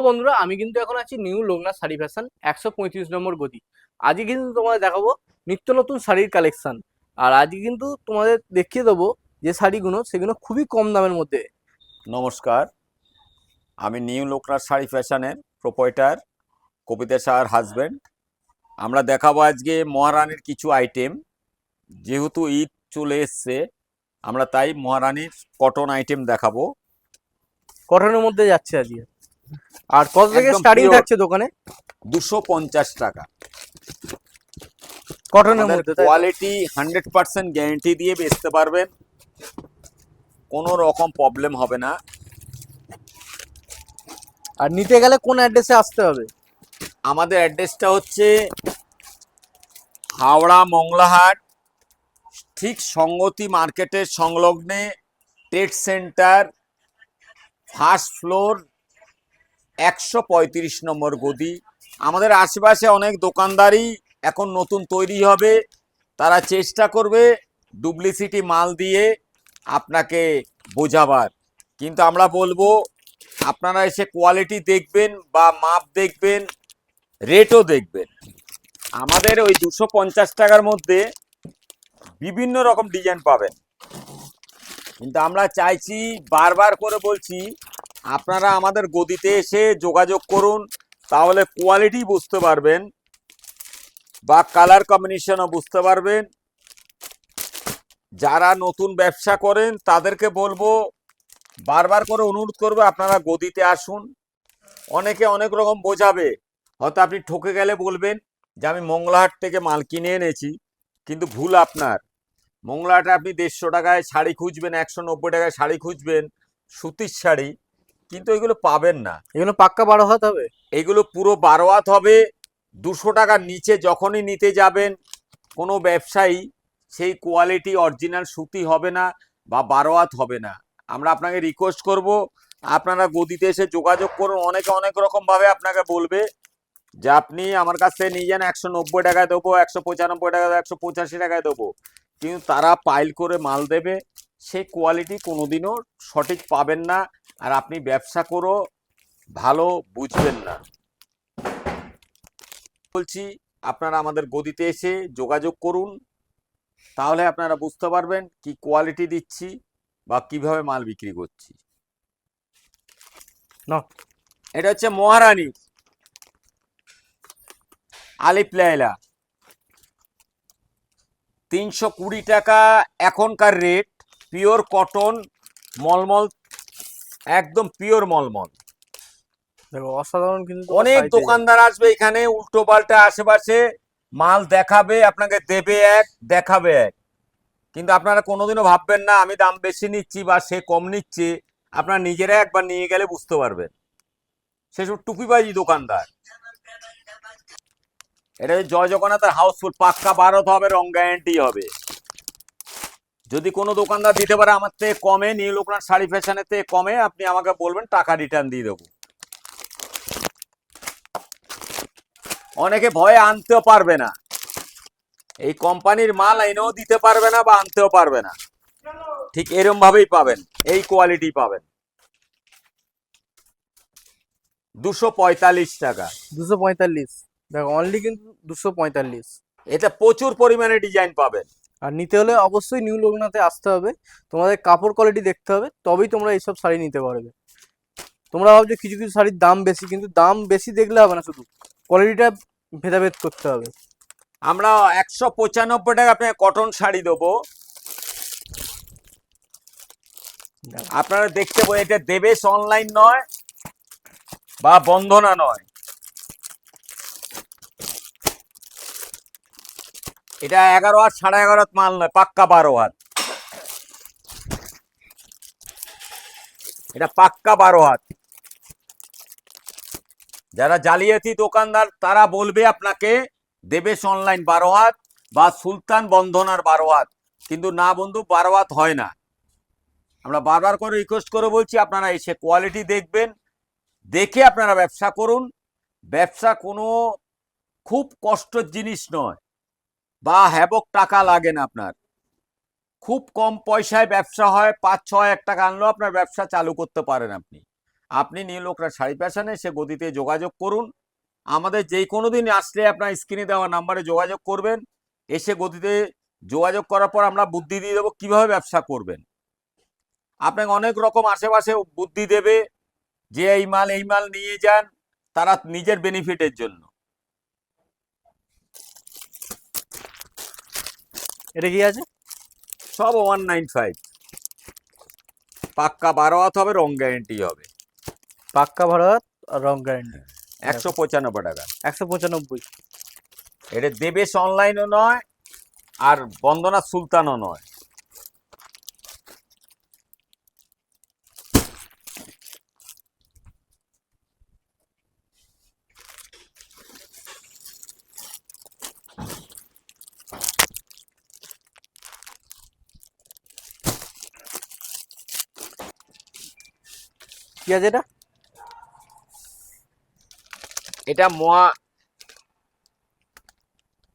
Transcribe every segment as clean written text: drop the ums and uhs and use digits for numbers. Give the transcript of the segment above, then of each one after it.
বন্ধুরা, আমি কিন্তু এখন আছি নিউ লোকনাথ শাড়ি ফ্যাশন 135 নম্বর গদি। আজকে কিন্তু তোমাদের দেখাবো নিত্য নতুন শাড়ির কালেকশন। আর আজকে কিন্তু তোমাদের দেখিয়ে দেবো যে শাড়িগুলো সেগুলো খুবই কম দামের মধ্যে। নমস্কার, আমি নিউ লোকনাথ শাড়ি ফ্যাশনের প্রোপাইটার কবিতা শাহর হাজবেন্ড। আমরা দেখাবো আজকে মহারানীর কিছু আইটেম। যেহেতু ঈদ চলে এসছে, আমরা তাই মহারানীর কটন আইটেম দেখাবো। কটনের মধ্যে যাচ্ছে আজকে। আর কত থেকে একদম স্টার্টিং পিওর থাকছে দোকানে? 250 টাকা। কটনের আমাদের মধ্যে, তাই তো? কোয়ালিটি 100% গ্যারেন্টি দিয়ে বেচতে পারবেন, কোনো রকম প্রবলেম হবে না। আর নিতে গেলে কোন অ্যাড্রেসে আসতে হবে? আমাদের অ্যাড্রেসটা হচ্ছে হাওড়া মংলাহাট, ঠিক সঙ্গতি মার্কেটের সংলগ্নে, ট্রেড সেন্টার, ফার্স্ট ফ্লোর, 135 নম্বর গদি। আমাদের আশেপাশে অনেক দোকানদারই এখন নতুন তৈরি হবে, তারা চেষ্টা করবে ডুপ্লিসিটি মাল দিয়ে আপনাকে বোঝাবার, কিন্তু আমরা বলবো আপনারা এসে কোয়ালিটি দেখবেন বা মাপ দেখবেন, রেটও দেখবেন। আমাদের ওই 250 টাকার মধ্যে বিভিন্ন রকম ডিজাইন পাবেন, কিন্তু আমরা চাইছি, বারবার করে বলছি, আপনারা আমাদের গদিতে এসে যোগাযোগ করুন, তাহলে কোয়ালিটি বুঝতে পারবেন বা কালার কম্বিনেশনও বুঝতে পারবেন। যারা নতুন ব্যবসা করেন তাদেরকে বলবো, বারবার করে অনুরোধ করবো, আপনারা গদিতে আসুন। অনেকে অনেক রকম বোঝাবে, হয়তো আপনি ঠকে গেলে বলবেন যে আমি মংলাহাট থেকে মাল কিনে এনেছি, কিন্তু ভুল আপনার। মংলাহাটে আপনি 150 টাকায় শাড়ি খুঁজবেন, 190 টাকায় শাড়ি খুঁজবেন, সুতির শাড়ি, কিন্তু এগুলো পাবেন না। এগুলো পাক্কা 12 হাত হবে? এগুলো পুরো 12 হাত হবে। 200 টাকার নিচে যখনই নিতে যাবেন কোনো ব্যবসায়ী, সেই কোয়ালিটি অরিজিনাল সুতি হবে না বা 12 হাত হবে না। আমরা আপনাকে রিকোয়েস্ট করব, আপনারা গদিতে এসে যোগাযোগ করুন। অনেকে অনেক রকমভাবে আপনাকে বলবে যে আপনি আমার কাছ থেকে নিয়ে যান, 190 টাকায় দেবো, 195 টাকা, 185 টাকায় দেবো, কিন্তু তারা পাইল করে মাল দেবে, সেই কোয়ালিটি কোনোদিনও সঠিক পাবেন না। আর আপনি ব্যবসা করো ভালো বুঝবেন না। বলছি, আপনারা আমাদের গদিতে এসে যোগাযোগ করুন, তাহলে আপনারা বুঝতে পারবেন কি কোয়ালিটি দিচ্ছি বা কিভাবে মাল বিক্রি করছি। না, এটা হচ্ছে মহারানী আলিফ লায়লা, 320 টাকা এখনকার রেট। পিওর কটন, মলমল, একদম পিওর মলমল। দেখো অসাধারণ কিন্তু অনেক দোকানদার আসবে এখানে, উল্টো পাল্টা আশেপাশে মাল দেখাবে, আপনাকে দেবে এক, দেখাবে এক, কিন্তু আপনারা কোনোদিনও ভাববেন না আমি দাম বেশি নিচ্ছি বা সে কম নিচ্ছে। আপনারা নিজেরা একবার নিয়ে গেলে বুঝতে পারবেন। সেসব টুপিবাজি দোকানদার। এটা জয় জগন্নাথের হাউসফুল, পাক্কা 12 হবে, রং গ্যারান্টি হবে। যদি কোনো দোকানদার দিতে পারে আমার থেকে কমে, নিউ লোকনাথ শাড়ি ফ্যাশনের থেকে কমে, আপনি আমাকে বলবেন, টাকা রিটার্ন দিয়ে দেবো। অনেকে ভয়ে আনতেও পারবে না, এই কোম্পানির মাল এনেও দিতে পারবে না বা আনতেও পারবে না, ঠিক এরম ভাবেই পাবেন, এই কোয়ালিটি পাবেন। 245 টাকা। 245? দেখো অনলি কিন্তু 245। এতে প্রচুর পরিমাণে ডিজাইন পাবেন। আর নিতে হলে অবশ্যই নিউ লোকনাথে আসতে হবে। তোমাদের কাপড় কোয়ালিটি দেখতে হবে, তবেই তোমরা এইসব শাড়ি নিতে পারবে। তোমরা ভাবছো কিছু কিছু শাড়ির দাম বেশি, কিন্তু দাম বেশি দেখলে হবে না, শুধু কোয়ালিটিটা ভেদাভেদ করতে হবে। আমরা 195 টাকা আপনাকে কটন শাড়ি দেবো। আপনারা দেখতে পাবেন, এটা দেবেশ অনলাইন নয় বা বন্ধনা নয়, এটা 11 হাত 11.5 হাত মাল নয়, পাক্কা 12 হাত। এটা পাক্কা 12 হাত। যারা জালিয়াতি দোকানদার তারা বলবে আপনাকে দেবেশ অনলাইন 12 হাত বা সুলতান বন্ধনার 12 হাত, কিন্তু না বন্ধু, 12 হাত হয় না। আমরা বারবার করে রিকোয়েস্ট করে বলছি, আপনারা এসে কোয়ালিটি দেখবেন, দেখে আপনারা ব্যবসা করুন। ব্যবসা কোনো খুব কষ্টের জিনিস নয় বা হ্যাবক টাকা লাগে না আপনার। খুব কম পয়সায় ব্যবসা হয়, 5-6 হাজার টাকা আনলেও আপনার ব্যবসা চালু করতে পারেন আপনি। আপনি নিউ লোকনাথ শাড়ি ফ্যাশনে সে গদিতে যোগাযোগ করুন। আমাদের যেই কোনো দিন আসলে আপনার স্ক্রিনে দেওয়া নাম্বারে যোগাযোগ করবেন। এসে গদিতে যোগাযোগ করার পর আমরা বুদ্ধি দিয়ে দেবো কিভাবে ব্যবসা করবেন। আপনাকে অনেক রকম আশেপাশে বুদ্ধি দেবে যে এই মাল নিয়ে যান, তারা নিজের বেনিফিটের জন্য। এটা কি আছে? সব 195, পাক্কা 12 হাত হবে, রং গ্যারেন্টি হবে। পাক্কা ভাড়া আর রং গ্যারান্টি। 195 টাকা। 195। এটা দেবেশ অনলাইনও নয় আর বন্দনা সুলতানও নয়। কি আছে এটা? এটা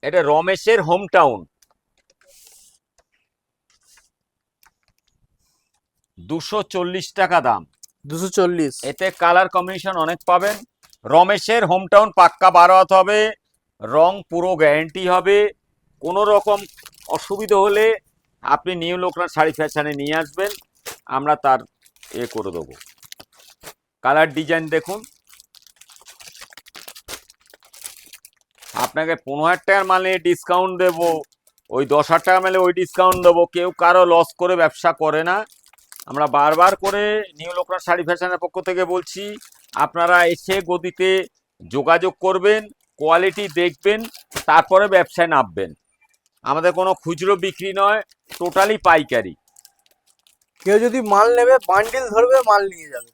এটা রমেশের হোম টাউন, 240 টাকা দাম। 240। এতে কালার কম্বিনেশন অনেক পাবেন। রমেশের হোম টাউন, পাক্কা 12 হাত হবে, রং পুরো গ্যারেন্টি হবে। কোনো রকম অসুবিধা হলে আপনি নিউ লোকনাথ শাড়ি ফ্যাশনে নিয়ে আসবেন, আমরা তার করে দেবো। কালার ডিজাইন দেখুন। আপনাকে 15,000 টাকার মালে ডিসকাউন্ট দেবো, ওই 10,000 টাকা মালে ওই ডিসকাউন্ট দেবো। কেউ কারো লস করে ব্যবসা করে না। আমরা বারবার করে নিউ লোকনাথ শাড়ি ফ্যাশনের পক্ষ থেকে বলছি, আপনারা এসে গদিতে যোগাযোগ করবেন, কোয়ালিটি দেখবেন, তারপরে ব্যবসায় নামবেন। আমাদের কোনো খুচরো বিক্রি নয়, টোটালি পাইকারি। কেউ যদি মাল নেবে বান্ডিল ধরবে, মাল নিয়ে যাবে।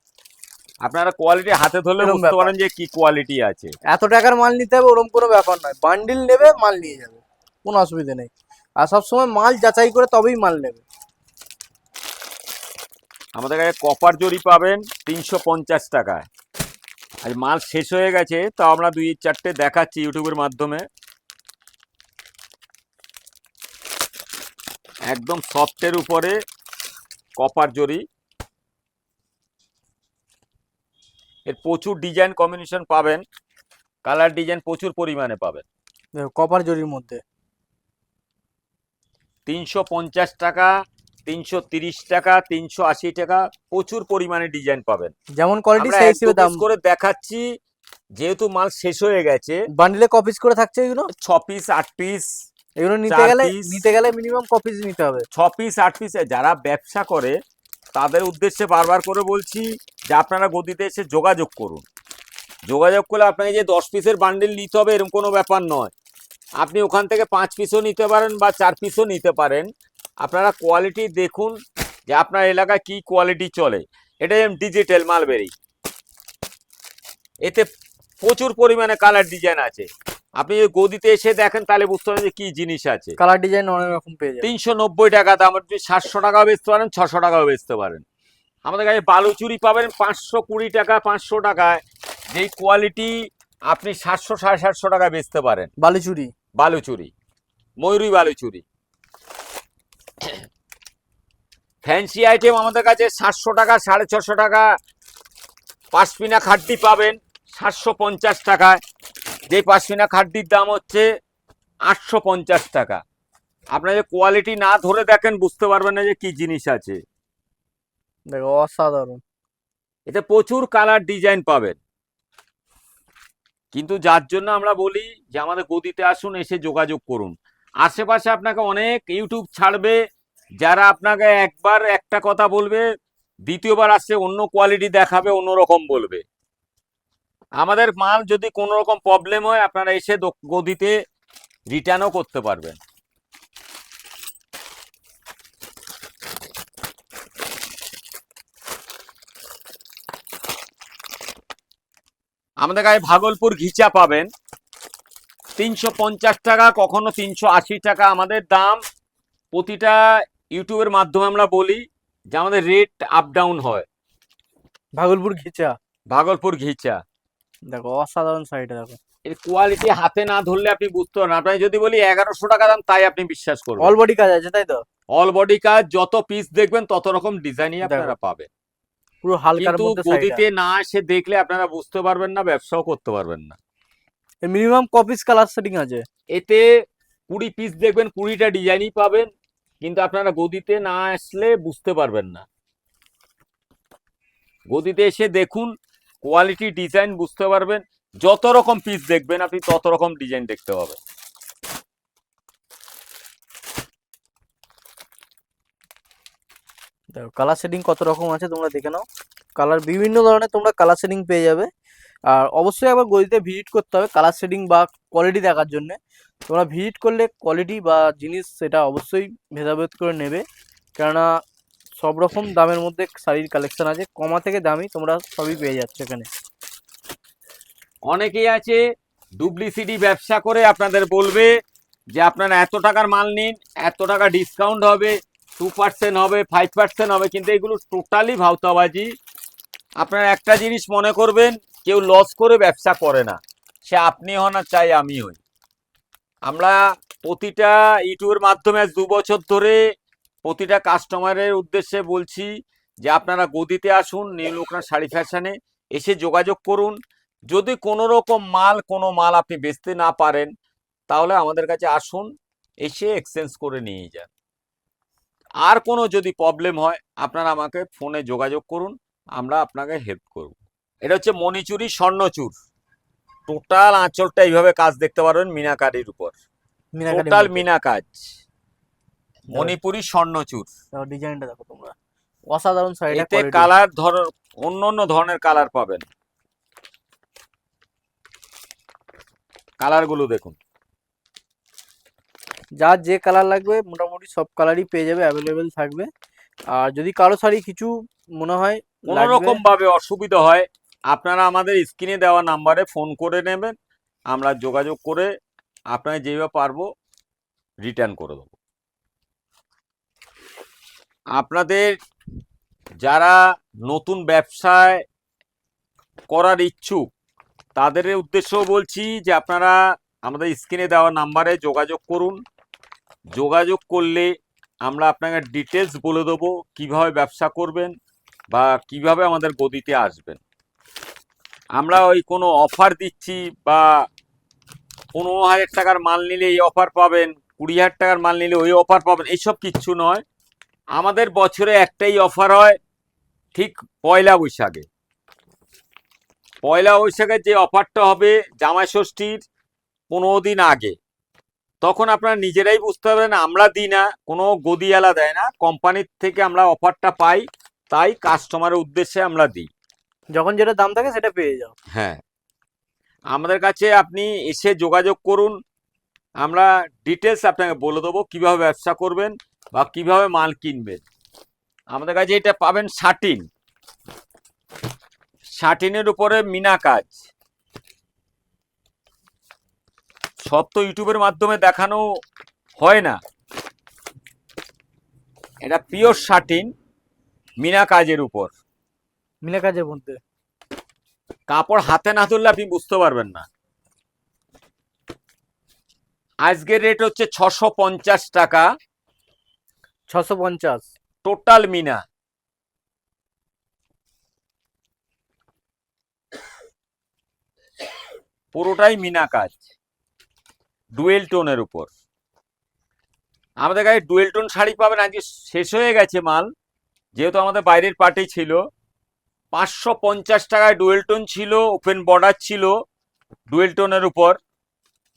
আপনারা কোয়ালিটি হাতে ধরলে এরকম বুঝতে ব্যাপার। পারেন যে কি কোয়ালিটি আছে। এত টাকার মাল নিতে হবে ওরকম কোনো ব্যাপার নয়, বান্ডিল নেবে মাল নিয়ে যাবে, কোনো অসুবিধা নেই। আর সবসময় মাল যাচাই করে তবেই মাল নেবে। আমাদের কাছে কপার জরি পাবেন 350 টাকায়। আজ মাল শেষ হয়ে গেছে, তো আমরা 2-4টে দেখাচ্ছি ইউটিউবের মাধ্যমে। একদম সফটের উপরে কপার জরি, এর প্রচুর ডিজাইন কম্বিনেশন পাবেন, কালার ডিজাইন প্রচুর পরিমাণে পাবেন। দেখো কপার জরির মধ্যে 350 টাকা, 330 টাকা, 380 টাকা, প্রচুর পরিমাণে ডিজাইন পাবেন। যেমন কোয়ালিটি আমরা সেই এক দু হিসেবে দাম। পিস করে দেখাচ্ছি, যেহেতু মাল শেষ হয়ে গেছে। বান্ডিলে ক পিস করে থাকছে এগুলো? 6 পিস 8 পিস। এগুলো 4 পিস। নিতে গেলে মিনিমাম ক পিস নিতে হবে? 6 পিস 8 পিস। যারা ব্যবসা করে তাদের উদ্দেশ্যে বারবার করে বলছি যে আপনারা গদিতে এসে যোগাযোগ করুন। যোগাযোগ করলে আপনাকে যে 10 পিসের বান্ডিল নিতে হবে এরকম কোনো ব্যাপার নয়। আপনি ওখান থেকে 5 পিসও নিতে পারেন বা 4 পিসও নিতে পারেন। আপনারা কোয়ালিটি দেখুন যে আপনার এলাকায় কি কোয়ালিটি চলে। এটা ডিজিটাল মালবেরি, এতে প্রচুর পরিমাণে কালার ডিজাইন আছে। আপনি যদি গদিতে এসে দেখেন তাহলে বুঝতে পারবেন যে কি জিনিস আছে। কালার ডিজাইন অনেক রকম পেয়ে যাবেন। 390 টাকা দাম, আপনি 700 টাকাও বেচতে পারেন, 600 টাকাও বেচতে পারেন। আমাদের কাছে বালুচুরি পাবেন 520 টাকা, 500 টাকায়। যেই কোয়ালিটি আপনি 700 750 টাকায় বেচতে পারেন। বালুচুরি, বালুচুরি, ময়ূরী বালুচুরি। ফ্যান্সি আইটেম আমাদের কাছে 700 টাকা, 650 টাকা। পাশমিনা খাড্ডি পাবেন 750 টাকায়। যেই পাশমিনা খাড্ডির দাম হচ্ছে 850 টাকা। আপনারা যে কোয়ালিটি না ধরে দেখেন বুঝতে পারবেন না যে কি জিনিস আছে। দেখো অসাধারণ। এতে প্রচুর কালার ডিজাইন পাবেন। কিন্তু যার জন্য আমরা বলি যে আমাদের গদিতে আসুন, এসে যোগাযোগ করুন। আশেপাশে আপনাকে অনেক ইউটিউব ছাড়বে, যারা আপনাকে একবার একটা কথা বলবে, দ্বিতীয়বার আসছে অন্য কোয়ালিটি দেখাবে, অন্য রকম বলবে। আমাদের মাল যদি কোনো রকম প্রবলেম হয় আপনারা এসে গদিতে রিটার্নও করতে পারবেন। আমাদের কাছে ভাগলপুর ঘিচা পাবেন 350 টাকা, কখনো 380 টাকা। আমাদের দাম প্রতিটা ইউটিউবের মাধ্যমে আমরা বলি যে আমাদের রেট আপ ডাউন হয়। ভাগলপুর ঘিচা, ভাগলপুর ঘিচা দেখো অসাধারণ শাড়িটা দেখো। এর কোয়ালিটি হাতে না ধরলে আপনি বুঝতে পারেন। আপনি যদি বলি 1100 টাকা দাম, তাই আপনি বিশ্বাস করবেন। অল বডি কাজ আছে তাই তো? অল বডি কাজ, যত পিস দেখবেন তত রকম ডিজাইনই আপনারা পাবেন। পুরো হালকার কিন্তু মধ্যে শাড়িটা। গদিতে না এসে দেখলে আপনারা বুঝতে পারবেন না, ব্যবসাও করতে পারবেন না। মিনিমাম ক পিস কালার সেটিং আছে? এতে 20 পিস দেখবেন, 20টা ডিজাইনই পাবেন, কিন্তু আপনারা গদিতে না আসলে বুঝতে পারবেন না। গদিতে এসে দেখুন, কোয়ালিটি ডিজাইন বুঝতে পারবেন। যত রকম পিস দেখবেন আপনি তত রকম ডিজাইন দেখতে পাবেন। দেখো কালার সেটিং কত রকম আছে তোমরা দেখে নাও। কালার বিভিন্ন ধরনের তোমরা কালার সেটিং পেয়ে যাবে। আর অবশ্যই আবার গদিতে ভিজিট করতে হবে কালার সেটিং বা কোয়ালিটি দেখার জন্য। তোমরা ভিজিট করলে কোয়ালিটি বা জিনিস সেটা অবশ্যই ভেদাভেদ করে নেবে, কেননা সব রকম দামের মধ্যে শাড়ির কালেকশন আছে, কমা থেকে দামি তোমরা সবই পেয়ে যাচ্ছ এখানে। অনেকেই আছে ডুপ্লিসিটি ব্যবসা করে আপনাদের বলবে যে আপনারা এত টাকার মাল নিন, এত টাকা ডিসকাউন্ট হবে, 2% হবে, 5% হবে, কিন্তু এগুলো টোটালি ভাওতাবাজি। আপনারা একটা জিনিস মনে করবেন, কেউ লস করে ব্যবসা করে না, সে আপনি হন আর চাই আমি হই। আমরা প্রতিটা ইউটিউবের মাধ্যমে আজ 2 বছর ধরে প্রতিটা কাস্টমারের উদ্দেশ্যে বলছি যে আপনারা গদিতে আসুন, নিউ লোকনাথ শাড়ি ফ্যাশনে এসে যোগাযোগ করুন। যদি কোনো মাল আপনি বেচতে না পারেন, তাহলে আমাদের কাছে আসুন, এসে এক্সচেঞ্জ করে নিয়ে যান। আর কোনো যদি প্রবলেম হয় আপনারা আমাকে ফোনে যোগাযোগ করুন, আমরা আপনাকে হেল্প করব। এটা হচ্ছে মণিচুরি স্বর্ণচুর, টোটাল আঁচলটা এইভাবে কাজ দেখতে পারবেন মিনাকারির উপর, মিনাকারির টোটাল মধ্যে। মিনা কাজ, মণিপুরি স্বর্ণচুর। দেখো ডিজাইনটা দেখো তোমরা, অসাধারণ শাড়িটা এতে কোয়ালিটি। কালার অন্য অন্য ধরনের কালার পাবেন। কালারগুলো দেখুন, যার যে কালার লাগবে মোটামুটি সব কালারই পেয়ে যাবে, অ্যাভেলেবেল থাকবে। আর যদি কারো শাড়ি কিছু মনে হয় কোনো লাগবে, রকম ভাবে অসুবিধা হয় আপনারা আমাদের স্ক্রিনে দেওয়া নাম্বারে ফোন করে নেবেন, আমরা যোগাযোগ করে আপনাকে যেভাবে পারবো রিটার্ন করে দেবো। আপনাদের যারা নতুন ব্যবসায় করার ইচ্ছুক তাদের উদ্দেশ্যও বলছি যে আপনারা আমাদের স্ক্রিনে দেওয়া নাম্বারে যোগাযোগ করুন। যোগাযোগ করলে আমরা আপনাকে ডিটেলস বলে দেবো কিভাবে ব্যবসা করবেন বা কিভাবে আমাদের গদিতে আসবেন। আমরা ওই কোনো অফার দিচ্ছি বা 15,000 টাকার মাল নিলে এই অফার পাবেন, 20,000 টাকার মাল নিলে ওই অফার পাবেন, এইসব কিচ্ছু নয়। আমাদের বছরে একটাই অফার হয়, ঠিক পয়লা বৈশাখে। পয়লা বৈশাখের যে অফারটা হবে জামাই ষষ্ঠীর 15 দিন আগে, তখন আপনারা নিজেরাই বুঝতে পারবেন, আমরা দিই না, কোনো গদিওয়ালা দেয় না, কোম্পানির থেকে আমরা অফারটা পাই, তাই কাস্টমারের উদ্দেশ্যে আমরা দিই। যখন যেটা দাম থাকে সেটা পেয়ে যাও। হ্যাঁ, আমাদের কাছে আপনি এসে যোগাযোগ করুন, আমরা ডিটেলস আপনাকে বলে দেবো কিভাবে ব্যবসা করবেন বা কিভাবে মাল কিনবেন। আমাদের কাছে এটা পাবেন শাটিন, শাটিনের উপরে মিনা কাজ। সব তো ইউটিউবের মাধ্যমে দেখানো হয় না, এটা পিওর শাটিন মিনা কাজের উপর। মিনা কাজের মধ্যে কাপড় হাতে না ধরলে আপনি বুঝতে পারবেন না। আজকের রেট হচ্ছে 650 টাকা, 650। টোটাল মিনা। পুরোটাই মিনা কাজ, ডুয়েল টোনের উপর। আমাদের কাছে ডুয়েল টোন শাড়ি পাবেন, আজকে শেষ হয়ে গেছে মাল, যেহেতু আমাদের বাইরের পার্টি ছিল। 550 টাকায় ডুয়েল টোন ছিল, ওপেন বর্ডার ছিল ডুয়েল টোনের উপর।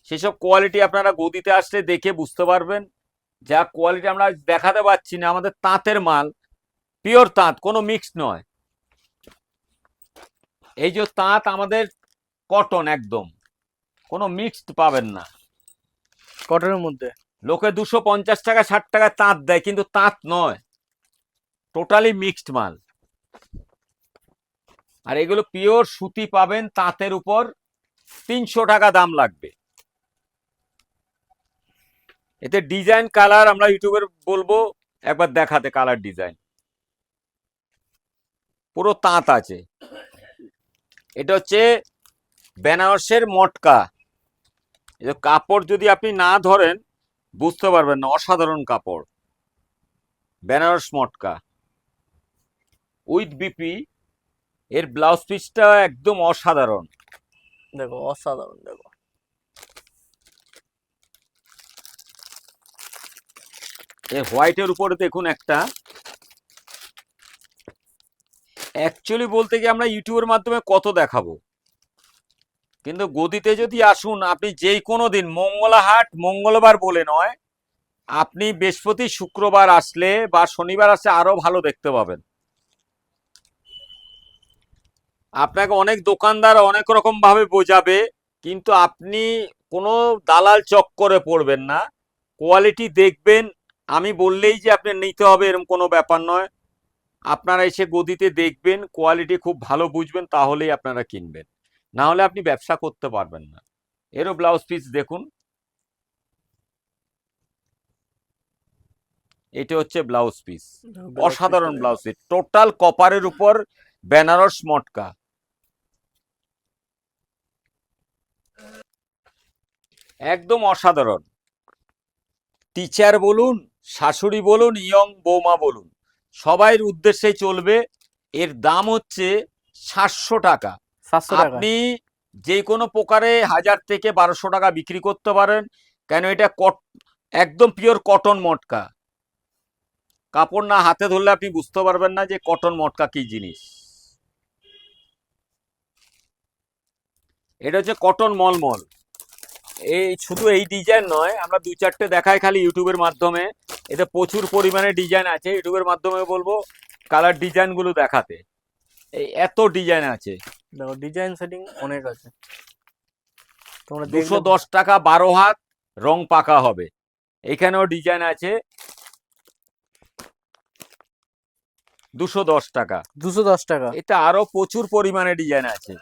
সেসব কোয়ালিটি আপনারা গদিতে আসলে দেখে বুঝতে পারবেন। যা কোয়ালিটি আমরা দেখাতে পাচ্ছি না, আমাদের তাঁতের মাল, পিওর তাঁত, কোনো মিক্স নয়। এই যে তাঁত আমাদের কটন, একদম কোনো মিক্সড পাবেন না। কটনের মধ্যে লোকে 250 টাকা 60 টাকা তাঁত দেয়, কিন্তু তাঁত নয়, টোটালি মিক্সড মাল। আর এগুলো পিওর সুতি পাবেন, তাঁতের উপর 300 টাকা দাম লাগবে। এতে ডিজাইন কালার আমরা ইউটিউবের বলবো একবার দেখাতে, কালার ডিজাইন পুরো তাঁত আছে। এটা হচ্ছে বেনারসের মটকা। এই কাপড় যদি আপনি না ধরেন বুঝতে পারবেন না, অসাধারণ কাপড়। বেনারস মটকা উইথ বিপি, এর ব্লাউজ পিসটা একদম অসাধারণ। দেখো অসাধারণ, দেখো এই হোয়াইটের উপরে দেখুন একটা, অ্যাকচুয়ালি বলতে গিয়ে আমরা ইউটিউবের মাধ্যমে কত দেখাবো, কিন্তু গদিতে যদি আসুন আপনি যেই কোনো দিন, মঙ্গলাহাট মঙ্গলবার বলে নয়, আপনি বৃহস্পতি শুক্রবার আসলে বা শনিবার আসলে আরো ভালো দেখতে পাবেন। আপনাকে অনেক দোকানদার অনেক রকম ভাবে বোঝাবে, কিন্তু আপনি কোনো দালাল চক্করে পড়বেন না, কোয়ালিটি দেখবেন। আমি বললেই যে আপনি নিতে হবে এরকম কোনো ব্যাপার নয়, আপনারা এসে গদিতে দেখবেন, কোয়ালিটি খুব ভালো বুঝবেন, তাহলেই আপনারা কিনবেন, না হলে আপনি ব্যবসা করতে পারবেন না। এরও ব্লাউজ পিস দেখুন, এটা হচ্ছে ব্লাউজ পিস, অসাধারণ ব্লাউজ পিস, টোটাল কপারের উপর বেনারস মটকা, একদম অসাধারণ। টিচার বলুন, শাশুড়ি বলুন, ইয়ং বৌমা বলুন, সবাই উদ্দেশ্যে চলবে। এর দাম হচ্ছে 700 টাকা। 700 টাকা। আপনি যে কোনো প্রকারে 1000 থেকে 1200 টাকা বিক্রি করতে পারেন, কেন এটা একদম পিওর কটন মটকা। কাপড় না হাতে ধরলে আপনি বুঝতে পারবেন না যে কটন মটকা কি জিনিস। এটা হচ্ছে কটন মলমল। এই শুধু এই ডিজাইন নয়, আমরা 2-4টে দেখাই খালি ইউটিউবের মাধ্যমে, এতে প্রচুর পরিমাণে ডিজাইন আছে। ইউটিউবের মাধ্যমে বলবো কালার ডিজাইনগুলো দেখাতে, এই এত ডিজাইন আছে। দেখো ডিজাইন সেটিং অনেক আছে, তোমরা দেখলে 210 টাকা 12 হাত, রং পাকা হবে। এখানেও ডিজাইন আছে, 210 টাকা। 210 টাকা। এটা আরো প্রচুর পরিমাণে ডিজাইন আছে।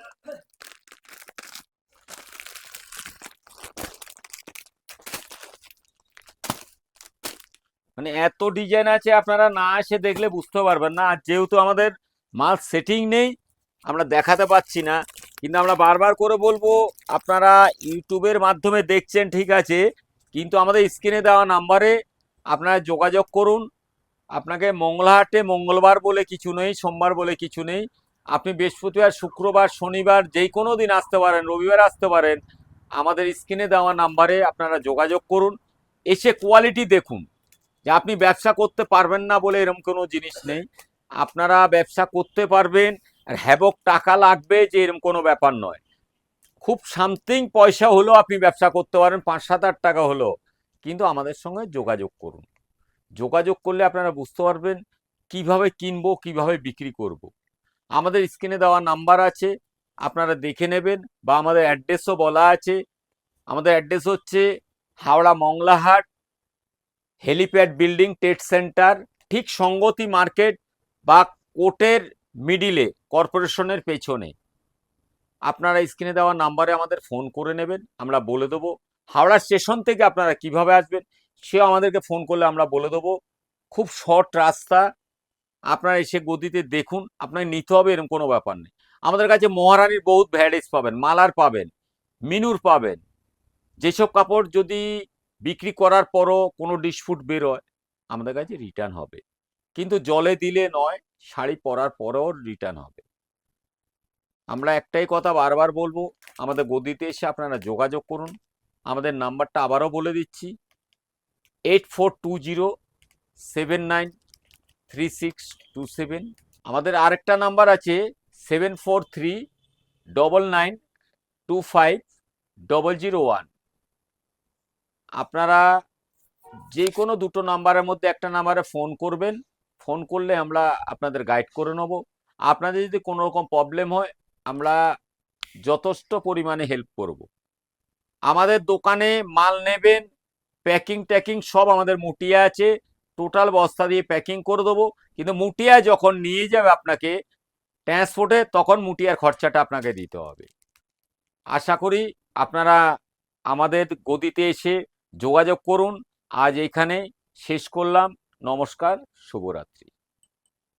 মানে এত ডিজাইন আছে, আপনারা না এসে দেখলে বুঝতে পারবেন না। আর যেহেতু আমাদের মাল সেটিং নেই, আমরা দেখাতে পাচ্ছি না, কিন্তু আমরা বারবার করে বলবো, আপনারা ইউটিউবের মাধ্যমে দেখছেন ঠিক আছে, কিন্তু আমাদের স্ক্রিনে দেওয়া নাম্বারে আপনারা যোগাযোগ করুন। আপনাকে মঙ্গলহাটে মঙ্গলবার বলে কিছু নেই, সোমবার বলে কিছু নেই, আপনি বৃহস্পতিবার, শুক্রবার, শনিবার যেই কোনো দিন আসতে পারেন, রবিবার আসতে পারেন। আমাদের স্ক্রিনে দেওয়া নাম্বারে আপনারা যোগাযোগ করুন, এসে কোয়ালিটি দেখুন। যে আপনি ব্যবসা করতে পারবেন না বলে এরকম কোনো জিনিস নেই, আপনারা ব্যবসা করতে পারবেন। আর হ্যাবক টাকা লাগবে যে এরকম কোনো ব্যাপার নয়, খুব সামথিং পয়সা হলেও আপনি ব্যবসা করতে পারেন, 5-7 হাজার টাকা হলো, কিন্তু আমাদের সঙ্গে যোগাযোগ করুন। যোগাযোগ করলে আপনারা বুঝতে পারবেন কিভাবে কিনবো, কিভাবে বিক্রি করব। আমাদের স্ক্রিনে দেওয়া নাম্বার আছে, আপনারা দেখে নেবেন, বা আমাদের অ্যাড্রেসও বলা আছে। আমাদের অ্যাড্রেস হচ্ছে Howrah Manglahat, helipad building, trade centre, ঠিক সঙ্গতি মার্কেট বা কোর্টের মিডিলে, কর্পোরেশনের পেছনে। আপনারা স্ক্রিনে দেওয়া নাম্বারে আমাদের ফোন করে নেবেন, আমরা বলে দেবো। হাওড়া স্টেশন থেকে আপনারা কিভাবে আসবেন সেও আমাদেরকে ফোন করলে আমরা বলে দেবো। খুব শর্ট রাস্তা, আপনারা এসে গদিতে দেখুন, আপনাকে নিতে হবে এরকম কোনো ব্যাপার নেই। আমাদের কাছে মহারানীর বহুত ভ্যারাইটিস পাবেন, মালার পাবেন, মিনুর পাবেন। যেসব কাপড় যদি বিক্রি করার পরও কোনো ডিসপুট বেরোয়, আমাদের কাছে রিটার্ন হবে, কিন্তু জলে দিলে নয়, শাড়ি পরার পরেও রিটার্ন হবে। আমরা একটাই কথা বারবার বলবো, আমাদের গদিতে এসে আপনারা যোগাযোগ করুন। আমাদের নাম্বারটা আবারও বলে দিচ্ছি, 8420793627। আমাদের আরেকটা নাম্বার আছে 7439925001। আপনারা যে কোনো দুটো নাম্বারের মধ্যে একটা নাম্বারে ফোন করবেন, ফোন করলে আমরা আপনাদের গাইড করে নেব। আপনাদের যদি কোনো রকম প্রবলেম হয়, আমরা যথেষ্ট পরিমাণে হেল্প করব। আমাদের দোকানে মাল নেবেন, প্যাকিং ট্যাকিং সব আমাদের মুটিয়ে আছে, টোটাল বস্তা দিয়ে প্যাকিং করে দেবো, কিন্তু মুটিয়া যখন নিয়ে যাবে আপনাকে ট্রান্সপোর্টে, তখন মুটিয়ার খরচাটা আপনাকে দিতে হবে। আশা করি আপনারা আমাদের গদিতে এসে যোগাযোগ করুন। আজ এইখানে শেষ করলাম, নমস্কার, শুভরাত্রি।